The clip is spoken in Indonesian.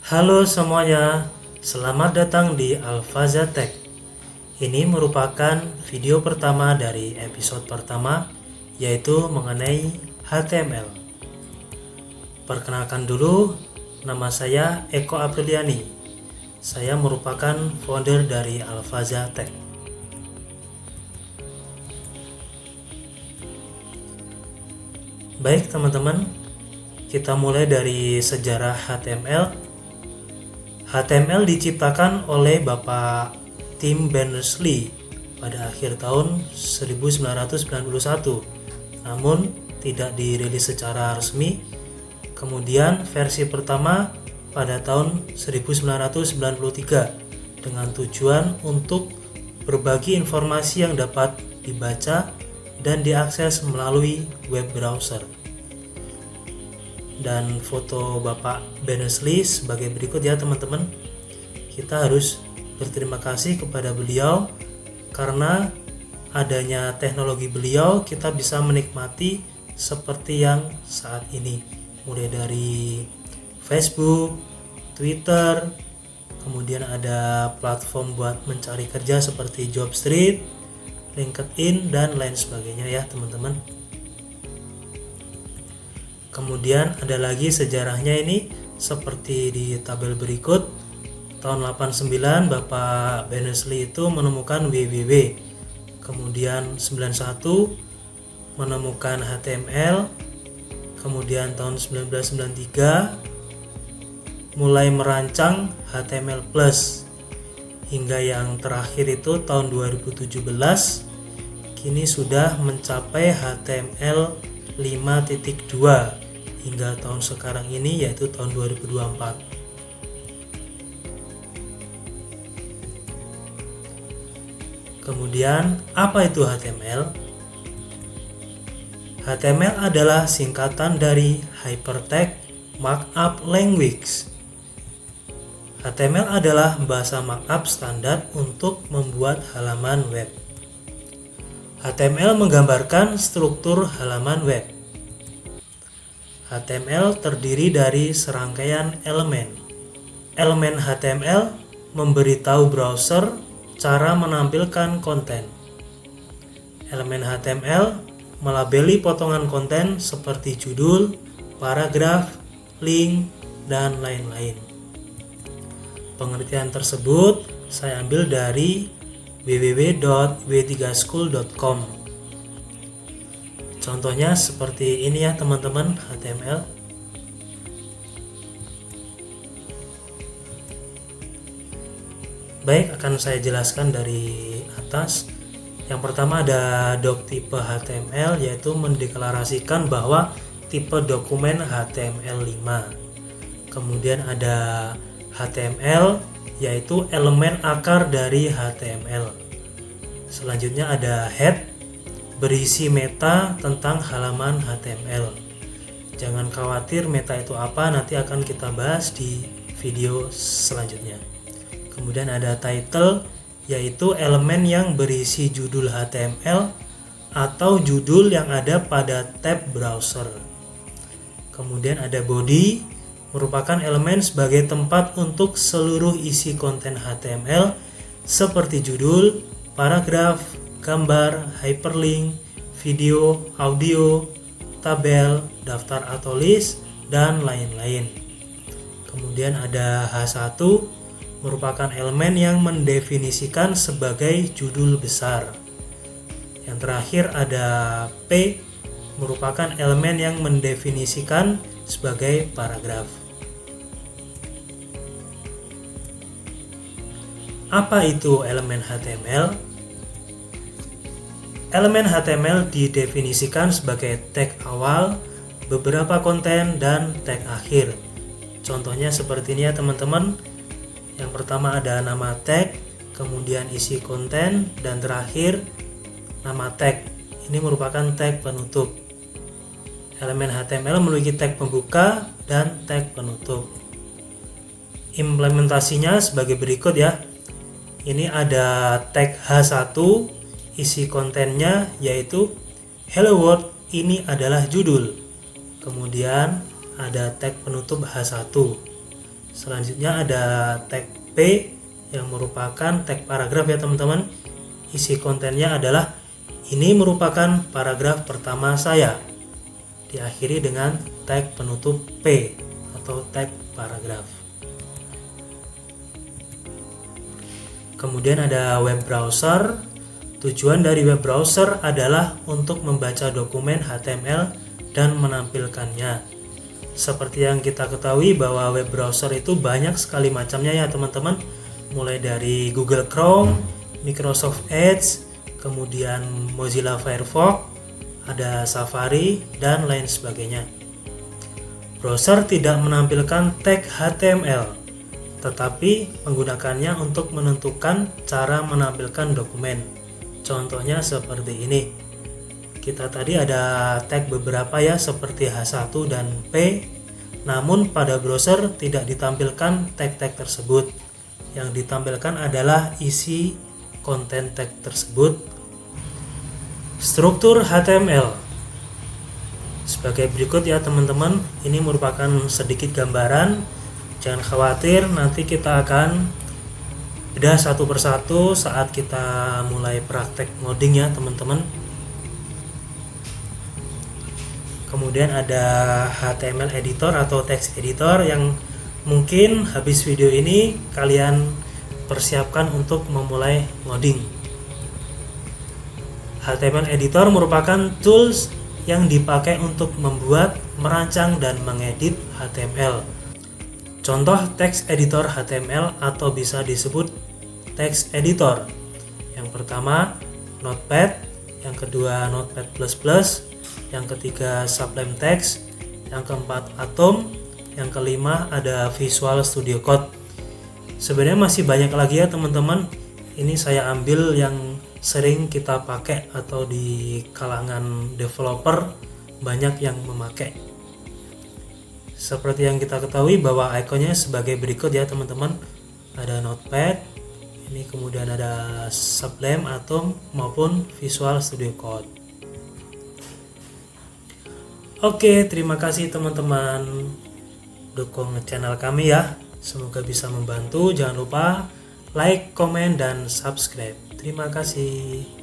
Halo semuanya, selamat datang di Alfaza Tech. Ini merupakan video pertama dari episode pertama, yaitu mengenai HTML. Perkenalkan dulu, nama saya Eko Apriliani. Saya merupakan founder dari Alfaza Tech. Baik teman-teman, kita mulai dari sejarah HTML. HTML diciptakan oleh Bapak Tim Berners-Lee pada akhir tahun 1991, namun tidak dirilis secara resmi. Kemudian versi pertama pada tahun 1993 dengan tujuan untuk berbagi informasi yang dapat dibaca dan diakses melalui web browser. Dan foto Bapak Berners-Lee sebagai berikut ya teman-teman. Kita harus berterima kasih kepada beliau karena adanya teknologi beliau kita bisa menikmati seperti yang saat ini, mulai dari Facebook, Twitter, kemudian ada platform buat mencari kerja seperti Jobstreet, LinkedIn, dan lain sebagainya ya teman-teman. Kemudian ada lagi sejarahnya ini seperti di tabel berikut. Tahun 89 Bapak Berners-Lee itu menemukan WWW. Kemudian 91 menemukan HTML. Kemudian tahun 1993 mulai merancang HTML+. Hingga yang terakhir itu tahun 2017 kini sudah mencapai HTML 5.2 hingga tahun sekarang ini, yaitu tahun 2024. Kemudian apa itu HTML? HTML adalah singkatan dari Hypertext Markup Language. HTML adalah bahasa markup standar untuk membuat halaman web. HTML menggambarkan struktur halaman web. HTML terdiri dari serangkaian elemen. Elemen HTML memberitahu browser cara menampilkan konten. Elemen HTML melabeli potongan konten seperti judul, paragraf, link, dan lain-lain. Pengertian tersebut saya ambil dari www.w3school.com. Contohnya seperti ini ya teman-teman, HTML. Baik, akan saya jelaskan dari atas. Yang pertama ada doc type HTML, yaitu mendeklarasikan bahwa tipe dokumen HTML5. Kemudian ada HTML, yaitu elemen akar dari HTML. Selanjutnya ada head, berisi meta tentang halaman HTML. Jangan khawatir meta itu apa, nanti akan kita bahas di video selanjutnya. Kemudian ada title, yaitu elemen yang berisi judul HTML atau judul yang ada pada tab browser. Kemudian ada body, merupakan elemen sebagai tempat untuk seluruh isi konten HTML seperti judul, paragraf, gambar, hyperlink, video, audio, tabel, daftar atau list, dan lain-lain. Kemudian ada H1, merupakan elemen yang mendefinisikan sebagai judul besar. Yang terakhir ada P, merupakan elemen yang mendefinisikan sebagai paragraf. Apa itu elemen HTML? Elemen HTML didefinisikan sebagai tag awal, beberapa konten, dan tag akhir. Contohnya seperti ini ya teman-teman. Yang pertama ada nama tag, kemudian isi konten, dan terakhir nama tag. Ini merupakan tag penutup. Elemen HTML memiliki tag pembuka dan tag penutup. Implementasinya sebagai berikut ya. Ini ada tag H1, isi kontennya yaitu Hello World, ini adalah judul. Kemudian ada tag penutup H1. Selanjutnya ada tag P yang merupakan tag paragraf ya teman-teman. Isi kontennya adalah ini merupakan paragraf pertama saya. Diakhiri dengan tag penutup P atau tag paragraf. Kemudian ada web browser. Tujuan dari web browser adalah untuk membaca dokumen HTML dan menampilkannya. Seperti yang kita ketahui bahwa web browser itu banyak sekali macamnya ya teman-teman. Mulai dari Google Chrome, Microsoft Edge, kemudian Mozilla Firefox, ada Safari, dan lain sebagainya. Browser tidak menampilkan tag HTML, tetapi menggunakannya untuk menentukan cara menampilkan dokumen. Contohnya seperti ini. Kita tadi ada tag beberapa ya seperti H1 dan P, namun pada browser tidak ditampilkan tag-tag tersebut. Yang ditampilkan adalah isi konten tag tersebut. Struktur HTML sebagai berikut ya teman-teman. Ini merupakan sedikit gambaran. Jangan khawatir, nanti kita akan bedah satu persatu saat kita mulai praktek ngoding ya teman-teman. Kemudian ada HTML editor atau text editor yang mungkin habis video ini kalian persiapkan untuk memulai ngoding. HTML editor merupakan tools yang dipakai untuk membuat, merancang, dan mengedit HTML. Contoh text editor HTML atau bisa disebut text editor. Yang pertama Notepad, yang kedua Notepad++, yang ketiga Sublime Text, yang keempat Atom, yang kelima ada Visual Studio Code. Sebenarnya masih banyak lagi ya teman-teman. Ini saya ambil yang sering kita pakai atau di kalangan developer banyak yang memakai. Seperti yang kita ketahui bahwa ikonnya sebagai berikut ya teman-teman. Ada Notepad, ini kemudian ada Sublime, Atom maupun Visual Studio Code. Oke, terima kasih teman-teman. Dukung channel kami ya. Semoga bisa membantu. Jangan lupa like, komen, dan subscribe. Terima kasih.